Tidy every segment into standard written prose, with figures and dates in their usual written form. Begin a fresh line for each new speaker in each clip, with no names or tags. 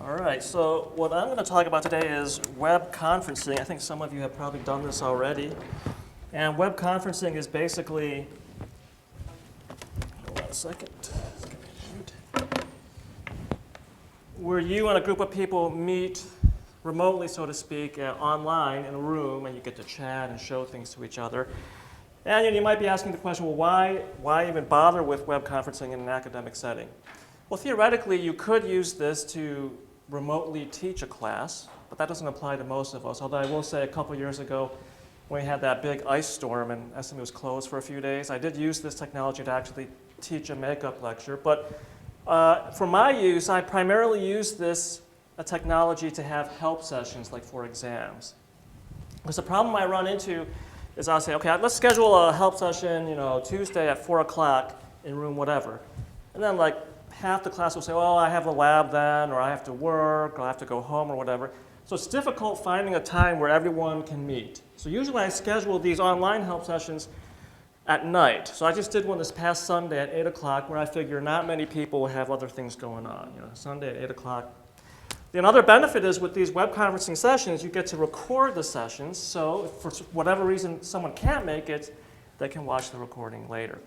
All right, so what I'm going to talk about today is web conferencing. I think some of you have probably done this already. And web conferencing is basically, hold on a second, where you and a group of people meet remotely, so to speak, online in a room, and you get to chat and show things to each other. And you might be asking the question, well, why even bother with web conferencing in an academic setting? Well, theoretically, you could use this to remotely teach a class, but that doesn't apply to most of us. Although I will say a couple years ago, when we had that big ice storm and SMU was closed for a few days, I did use this technology to actually teach a makeup lecture. But for my use, I primarily use this technology to have help sessions, like for exams. Because the problem I run into is I'll say, okay, let's schedule a help session, Tuesday at 4 o'clock in room whatever. And then like half the class will say, well, I have a lab then, or I have to work, or I have to go home, or whatever. So it's difficult finding a time where everyone can meet. So usually I schedule these online help sessions at night. So I just did one this past Sunday at 8 o'clock, where I figure not many people will have other things going on. Sunday at 8 o'clock. The another benefit is with these web conferencing sessions, you get to record the sessions. So if for whatever reason someone can't make it, they can watch the recording later.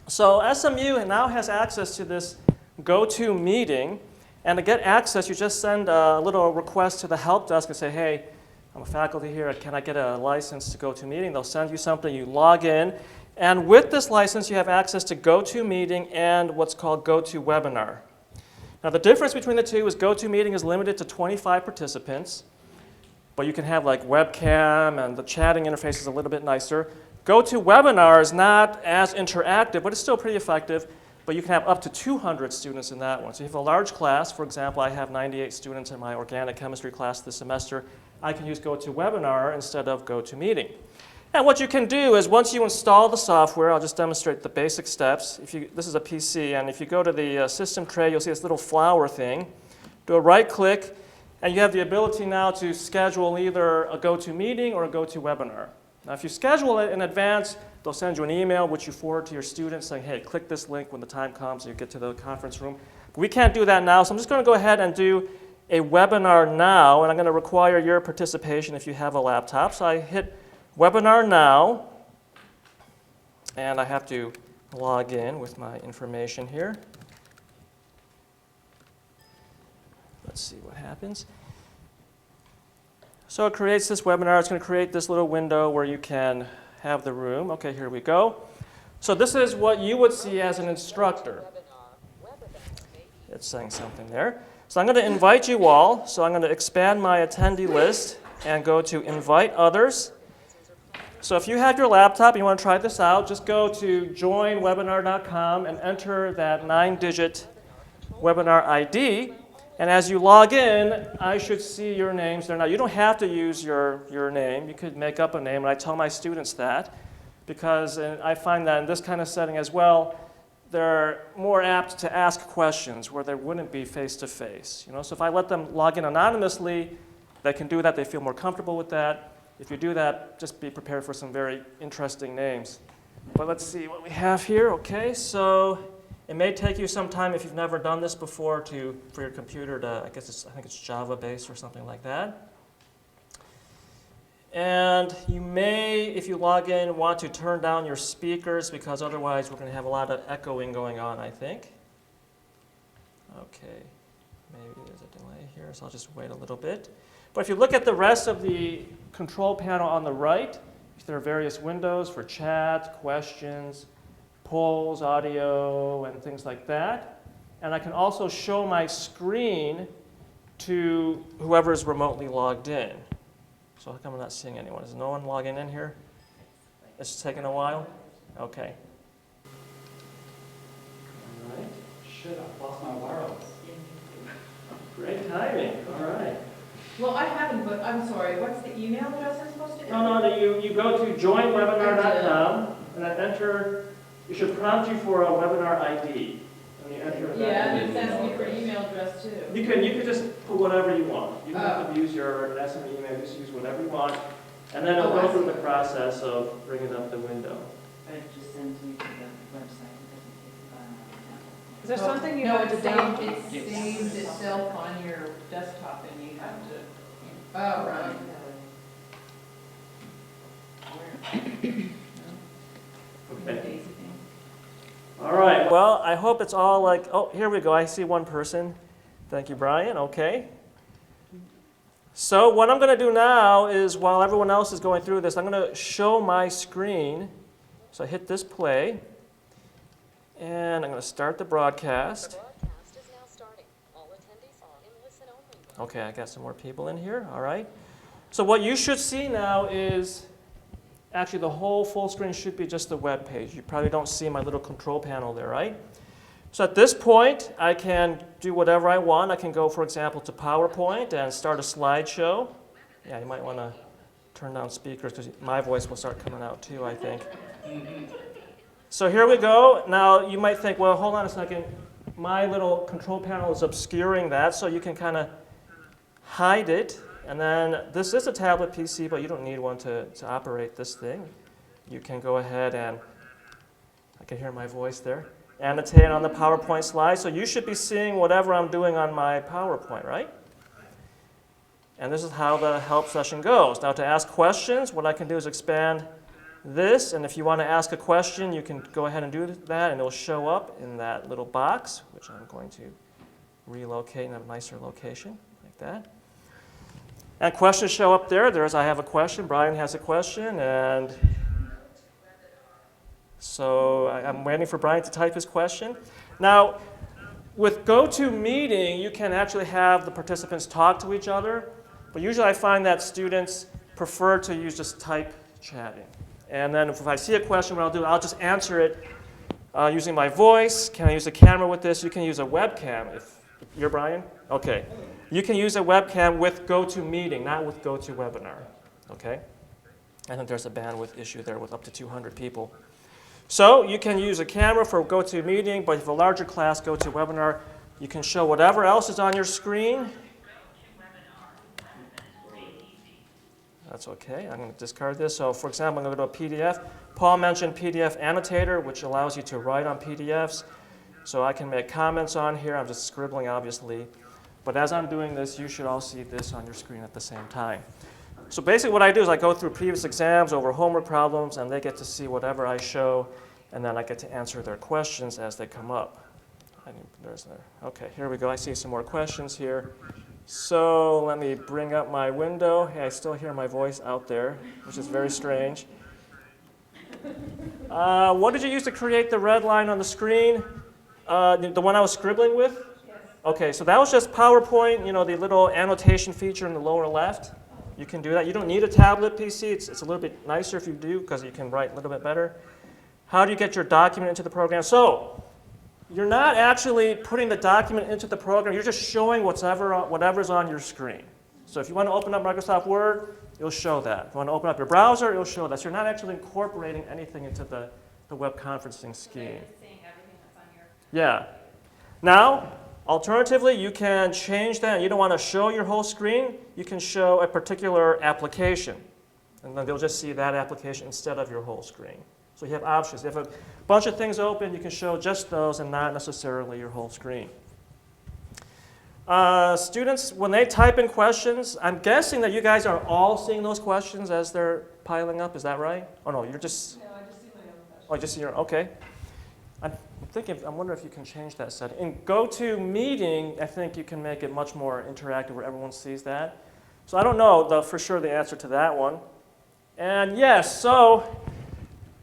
So SMU now has access to this GoToMeeting, and to get access, you just send a little request to the help desk and say, hey, I'm a faculty here, can I get a license to GoToMeeting? They'll send you something, you log in, and with this license, you have access to GoToMeeting and what's called GoToWebinar. Now the difference between the two is GoToMeeting is limited to 25 participants, but you can have like webcam, and the chatting interface is a little bit nicer. GoToWebinar is not as interactive, but it's still pretty effective, but you can have up to 200 students in that one. So if you have a large class, for example, I have 98 students in my organic chemistry class this semester, I can use GoToWebinar instead of GoToMeeting. And what you can do is once you install the software, I'll just demonstrate the basic steps. This is a PC, and if you go to the system tray, you'll see this little flower thing. Do a right click, and you have the ability now to schedule either a GoToMeeting or a GoToWebinar. Now, if you schedule it in advance, they'll send you an email which you forward to your students saying, hey, click this link when the time comes and you get to the conference room. But we can't do that now, so I'm just going to go ahead and do a webinar now, and I'm going to require your participation if you have a laptop. So I hit Webinar Now, and I have to log in with my information here. Let's see what happens. So it creates this webinar. It's going to create this little window where you can have the room. Okay, here we go. So this is what you would see as an instructor. It's saying something there. So I'm going to invite you all. So I'm going to expand my attendee list and go to Invite Others. So if you have your laptop and you want to try this out, just go to joinwebinar.com and enter that 9-digit webinar ID. And as you log in, I should see your names there. Now, you don't have to use your name. You could make up a name, and I tell my students that because I find that in this kind of setting as well, they're more apt to ask questions where they wouldn't be face-to-face. So if I let them log in anonymously, they can do that. They feel more comfortable with that. If you do that, just be prepared for some very interesting names. But let's see what we have here. Okay, so it may take you some time if you've never done this before for your computer to, I think it's Java-based or something like that. And you may, if you log in, want to turn down your speakers because otherwise we're going to have a lot of echoing going on, I think. Okay, maybe there's a delay here, so I'll just wait a little bit. But if you look at the rest of the control panel on the right, there are various windows for chat, questions, polls, audio, and things like that. And I can also show my screen to whoever is remotely logged in. So how come I'm not seeing anyone? Is no one logging in here? It's taking a while? Okay. All right.
Shit, I've lost my wireless.
Great timing. All right.
Well, I haven't, but I'm sorry, what's the email address I'm supposed to enter?
No, you go to joinwebinar.com and then enter, it should prompt you for a webinar ID. And you enter that.
Yeah, and it sends me for email address too.
You can just put whatever you want. You don't have to use your SME email, just use whatever you want. And then it'll go through the process of bringing up the window.
But it just sends you to the website. It doesn't take Is there something you
No,
have to
it's saved,
download?
it saves itself on your desktop and you have to, oh, right.
Okay.
Daisy thing.
All right. Well, I hope it's all like, oh, here we go. I see one person. Thank you, Brian. Okay. So what I'm going to do now is, while everyone else is going through this, I'm going to show my screen. So I hit this play, and I'm going to start the broadcast.
The broadcast is now starting. All attendees are in listen-only mode.
Okay, I got some more people in here. All right. So what you should see now is, actually the whole full screen should be just the web page. You probably don't see my little control panel there, right? So at this point, I can do whatever I want. I can go, for example, to PowerPoint and start a slideshow. Yeah, you might want to turn down speakers because my voice will start coming out too, I think. So here we go. Now you might think, well, hold on a second. My little control panel is obscuring that, so you can kind of hide it. And then this is a tablet PC, but you don't need one to operate this thing. You can go ahead and, I can hear my voice there, annotate on the PowerPoint slide. So you should be seeing whatever I'm doing on my PowerPoint, right? And this is how the help session goes. Now to ask questions, what I can do is expand this. And if you want to ask a question, you can go ahead and do that, and it'll show up in that little box, which I'm going to relocate in a nicer location, like that. And questions show up there. There's, I have a question, Brian has a question, and so I'm waiting for Brian to type his question. Now, with GoToMeeting, you can actually have the participants talk to each other, but usually I find that students prefer to use just type chatting. And then if I see a question, what I'll do, I'll just answer it using my voice. Can I use a camera with this? You can use a webcam. If you're Brian? Okay. You can use a webcam with GoToMeeting, not with GoToWebinar, okay? I think there's a bandwidth issue there with up to 200 people. So you can use a camera for GoToMeeting, but if a larger class, GoToWebinar, you can show whatever else is on your screen. That's okay, I'm going to discard this. So for example, I'm going to go to a PDF. Paul mentioned PDF Annotator, which allows you to write on PDFs. So I can make comments on here. I'm just scribbling, obviously. But as I'm doing this, you should all see this on your screen at the same time. So basically what I do is I go through previous exams over homework problems, and they get to see whatever I show, and then I get to answer their questions as they come up. Okay, here we go. I see some more questions here. So let me bring up my window. Hey, I still hear my voice out there, which is very strange. What did you use to create the red line on the screen? The one I was scribbling with? Okay, so that was just PowerPoint, you know, the little annotation feature in the lower left. You can do that. You don't need a tablet PC. It's a little bit nicer if you do because you can write a little bit better. How do you get your document into the program? So you're not actually putting the document into the program. You're just showing whatever's on your screen. So if you want to open up Microsoft Word, it'll show that. If you want to open up your browser, it'll show that. So you're not actually incorporating anything into the web conferencing scheme.
Seeing everything that's on your.
Yeah. Now, alternatively, you can change that. You don't want to show your whole screen. You can show a particular application. And then they'll just see that application instead of your whole screen. So you have options. If a bunch of things open, you can show just those and not necessarily your whole screen. Students, when they type in questions, I'm guessing that you guys are all seeing those questions as they're piling up. Is that right? Oh, no, you're just...
No, I just see my own question.
Oh, just see your... Okay. I'm wondering if you can change that setting. In GoToMeeting, I think you can make it much more interactive where everyone sees that. So I don't know for sure the answer to that one. And yes, so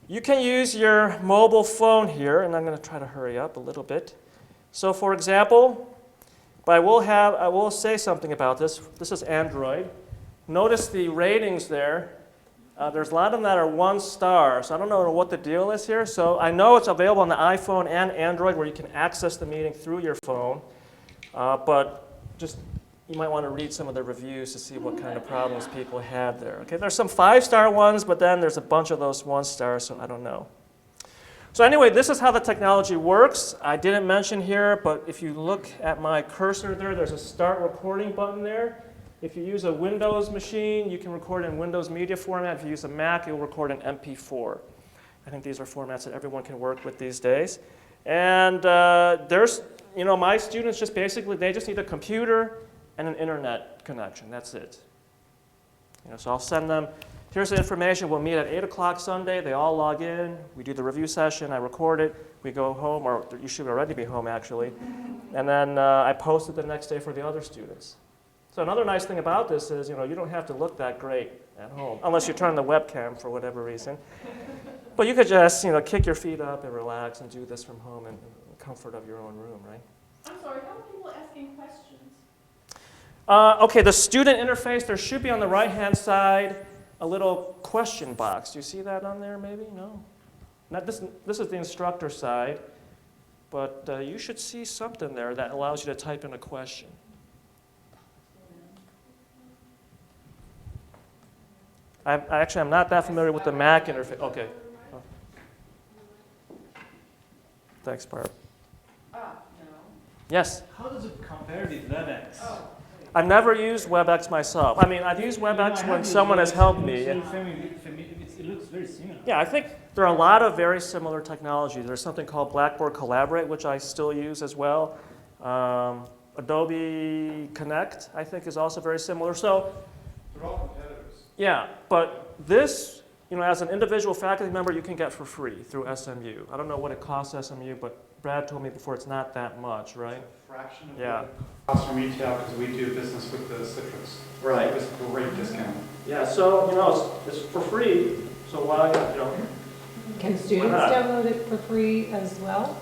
you can use your mobile phone here, and I'm going to try to hurry up a little bit. So for example, I will say something about this. This is Android. Notice the ratings there. There's a lot of them that are 1 star, so I don't know what the deal is here. So I know it's available on the iPhone and Android where you can access the meeting through your phone, but just you might want to read some of the reviews to see what kind of problems people had there. Okay, there's some 5-star ones, but then there's a bunch of those 1 stars, so I don't know. So anyway, this is how the technology works. I didn't mention here, but if you look at my cursor there, there's a start recording button there. If you use a Windows machine, you can record in Windows Media format. If you use a Mac, you'll record in MP4. I think these are formats that everyone can work with these days. And there's, my students just basically, they just need a computer and an internet connection. That's it. So I'll send them, here's the information. We'll meet at 8 o'clock Sunday. They all log in. We do the review session. I record it. We go home, or you should already be home, actually. And then I post it the next day for the other students. So another nice thing about this is, you don't have to look that great at home, unless you turn the webcam for whatever reason. But you could just, kick your feet up and relax and do this from home in the comfort of your own room, right?
I'm sorry, how are people asking questions?
Okay, the student interface, there should be on the right-hand side a little question box. Do you see that on there, maybe? No? Not this is the instructor side, but you should see something there that allows you to type in a question. I'm not that familiar with the Mac interface. Okay. Thanks, Barb.
No.
Yes?
How does it compare with WebEx?
Oh.
I've never used WebEx myself. I mean, I've used WebEx when someone has helped me.
It looks very similar.
Yeah, I think there are a lot of very similar technologies. There's something called Blackboard Collaborate, which I still use as well. Adobe Connect, I think, is also very similar. So,
They're all competitors.
yeah, but this, as an individual faculty member, you can get for free through SMU. I don't know what it costs SMU, but Brad told me before it's not that much, right?
It's a fraction of
Yeah.
what it costs from retail because we do business with the Citrus.
Right.
It's a great discount.
Yeah, so, it's for free, so why,
Can students
not?
download it for free as well?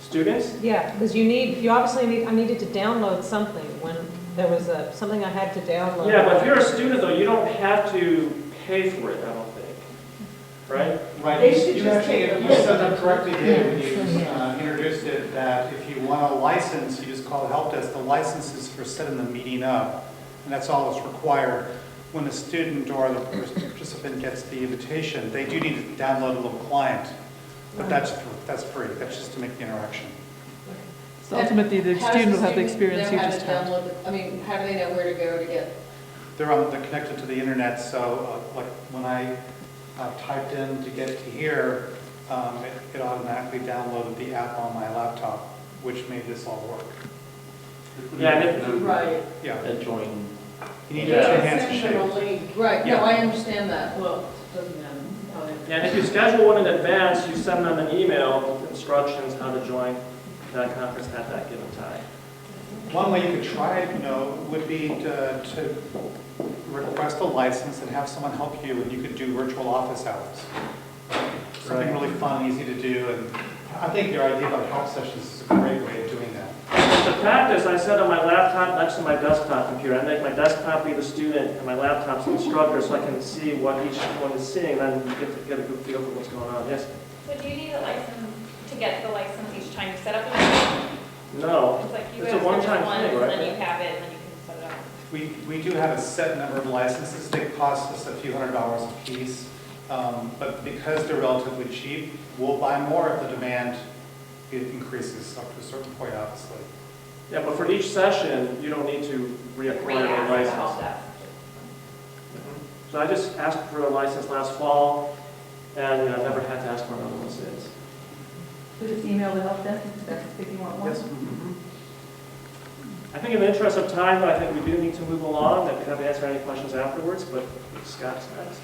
students?
Yeah, because you obviously I needed to download something when there was something I had to download.
Yeah, but if you're a student, though, you don't have to pay for it, I don't think, right?
Right,
They should
you
just
actually,
take a
you
look.
said that correctly, David, when you introduced it, that if you want a license, you just call the help desk. The license is for setting the meeting up, and that's all that's required. When a student or the participant gets the invitation, they do need to download a little client, but that's free. That's just to make the interaction.
So ultimately, the
How does
student will have the
student
experience you
know how
just
to
had.
download how do they know where to go to get?
They're connected to the internet, so like when I typed in to get to here, it automatically downloaded the app on my laptop, which made this all work.
Yeah, and
Right.
Yeah,
Join.
you need
Yeah.
to enhance the
Send them a
shape.
link. Right, no,
Yeah.
I understand that. Well, it doesn't matter.
And if you schedule one in advance, you send them an email with instructions how to join that conference at that given time.
One way you could try it, would be to request a license and have someone help you, and you could do virtual office hours. Something
Right.
really fun, easy to do, and I think your idea about help sessions is a great way of doing that.
To practice, I set up my laptop next to my desktop computer. I make my desktop be the student and my laptop's the instructor so I can see what each one is seeing, then you get a good feel for what's going on. Yes?
Would you need a license to get the license each time you set up an account?
No.
It's like you
It's a
ask for just
one-time
one,
thing,
and
right?
then you have it, and then you can set it up.
We do have a set number of licenses. They cost us a few $100s a piece. But because they're relatively cheap, we'll buy more if the demand increases up to a certain point, obviously.
Yeah, but for each session, you don't need to reacquire a
Re-ask the help
license.
desk.
So I just asked for a license last fall, and I've never had to ask for another one since.
So just email the help desk if you want one.
Yes.
I think in the interest of time, I think we do need to move along. I'd be happy to answer any questions afterwards, but Scott's next.